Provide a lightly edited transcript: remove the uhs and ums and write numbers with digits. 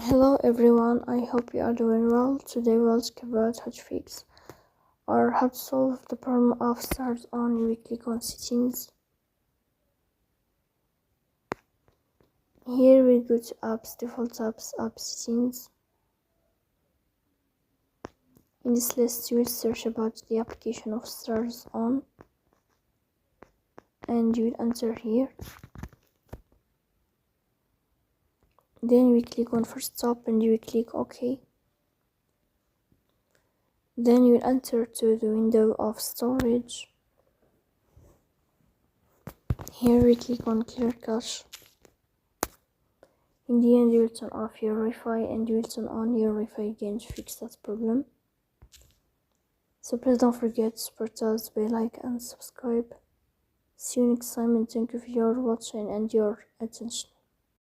Hello everyone, I hope you are doing well. Today we'll talk about how to fix or how to solve the problem of Starz on weekly on settings. Here we go to apps, default apps, app settings. In this list you will search about the application of Starz on and you will enter here. Then we click on first stop and you will click OK. Then you will enter to the window of storage. Here we click on clear cache. In the end you will turn off your Wi-Fi and you will turn on your Wi-Fi again to fix that problem. So please don't forget to support us by like and subscribe. See you next time and thank you for your watching and your attention.